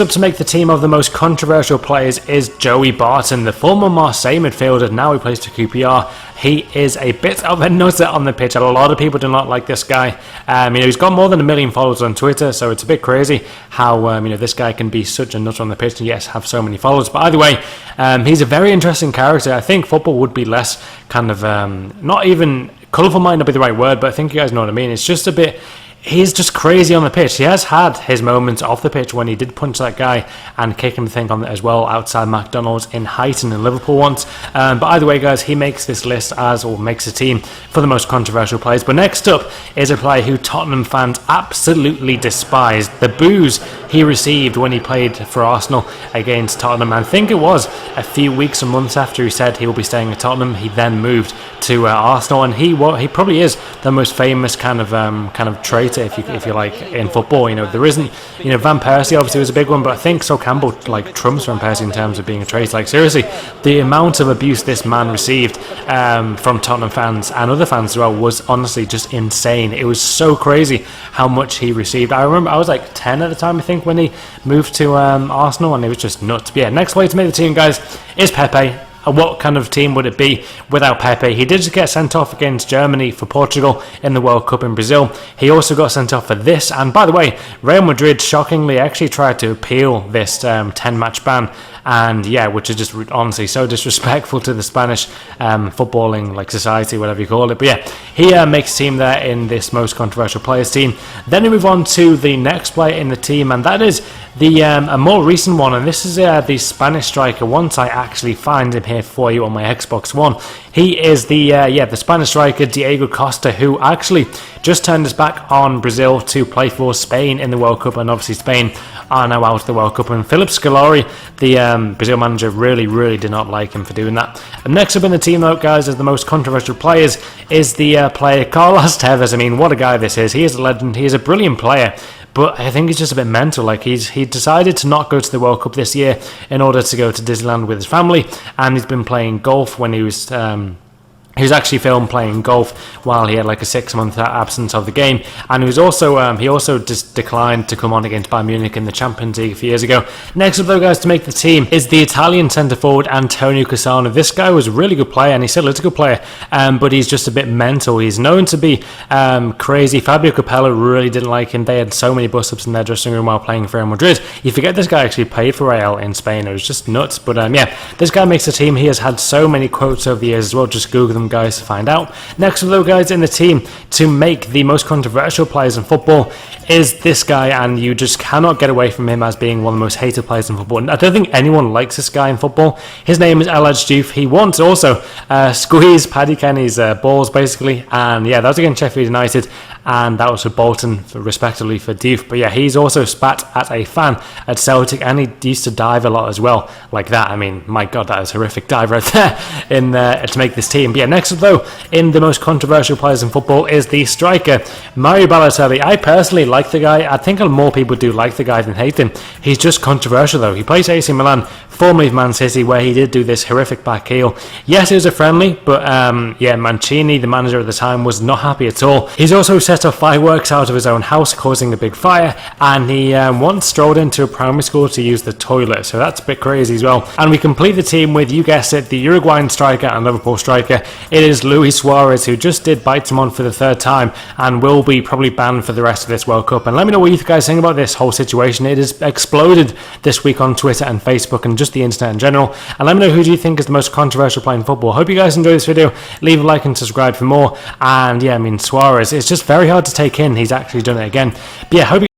Up to make the team of the most controversial players is Joey Barton, the former Marseille midfielder. Now he plays for QPR. He is a bit of a nutter on the pitch. A lot of people do not like this guy. He's got more than 1 million followers on Twitter, so it's a bit crazy how this guy can be such a nutter on the pitch and yet have so many followers. But either way, he's a very interesting character. I think football would be less kind of not even colourful, might not be the right word, but I think you guys know what I mean. It's just a bit. He's just crazy on the pitch. He has had his moments off the pitch when he did punch that guy and kick him, I think, on as well outside McDonald's in Huyton in Liverpool once. But either way, guys, he makes this list makes a team for the most controversial players. But next up is a player who Tottenham fans absolutely despised. The boos he received when he played for Arsenal against Tottenham. I think it was a few weeks or months after he said he will be staying at Tottenham. He then moved to Arsenal, and he probably is the most famous kind of traitor, if you like, in football. There isn't, Van Persie obviously was a big one, but I think Sol Campbell trumps Van Persie in terms of being a traitor. Seriously, the amount of abuse this man received from Tottenham fans and other fans as well was honestly just insane. It was so crazy how much he received. I remember I was like 10 at the time, I think, when he moved to Arsenal, and it was just nuts. But yeah, next player to make the team, guys, is Pepe. What kind of team would it be without Pepe? He did just get sent off against Germany for Portugal in the World Cup in Brazil. He also got sent off for this. And by the way, Real Madrid shockingly actually tried to appeal this 10-match ban. And yeah, which is just honestly so disrespectful to the Spanish footballing society, whatever you call it. But yeah, he makes a team there in this most controversial players team. Then we move on to the next player in the team, and that is the a more recent one. And this is the Spanish striker. Once I actually find him here for you on my Xbox One, he is the Spanish striker Diego Costa, who actually just turned his back on Brazil to play for Spain in the World Cup, and obviously Spain are now out of the World Cup. And Philip Scolari, the Brazil manager, really did not like him for doing that. And next up in the team, though, guys, as the most controversial players is the player Carlos Tevez. I mean, what a guy this is. He is a legend. He is a brilliant player. But I think he's just a bit mental. He decided to not go to the World Cup this year in order to go to Disneyland with his family, and he's been playing golf when he was actually filmed playing golf while he had a 6-month absence of the game, and he also just declined to come on against Bayern Munich in the Champions League a few years ago. Next up, though, guys, to make the team is the Italian centre forward Antonio Cassano. This guy was a really good player, and he still is a good player, but he's just a bit mental. He's known to be crazy. Fabio Capello really didn't like him. They had so many bust-ups in their dressing room while playing for Real Madrid. You forget this guy actually played for Real in Spain. It was just nuts. But yeah, this guy makes the team. He has had so many quotes over the years as well. Just Google them, guys, to find out. Next up, though, guys, in the team to make the most controversial players in football is this guy, and you just cannot get away from him as being one of the most hated players in football. I don't think anyone likes this guy in football. His name is ksiolajidebt. He once also squeezed Paddy Kenny's balls, basically, and yeah, that was against Sheffield United, and that was for Bolton, respectively, for Diouf. But yeah, he's also spat at a fan at Celtic, and he used to dive a lot as well, like that. I mean, my God, that is a horrific dive right there to make this team. But yeah, next up, though, in the most controversial players in football is the striker Mario Balotelli. I personally like the guy. I think more people do like the guy than hate him. He's just controversial, though. He plays AC Milan, formerly of Man City, where he did do this horrific back heel. Yes, it was a friendly, but yeah, Mancini, the manager at the time, was not happy at all. He's also set off fireworks out of his own house, causing a big fire, and he once strolled into a primary school to use the toilet, so that's a bit crazy as well. And we complete the team with, you guessed it, the Uruguayan striker and Liverpool striker. It is Luis Suarez, who just did bite him on for the 3rd time and will be probably banned for the rest of this World Cup. And let me know what you guys think about this whole situation. It has exploded this week on Twitter and Facebook and just the internet in general. And let me know, who do you think is the most controversial player in football. Hope you guys enjoyed this video. Leave a like and subscribe for more. And yeah, I mean, Suarez, it's just very hard to take in. He's actually done it again. But yeah, hope you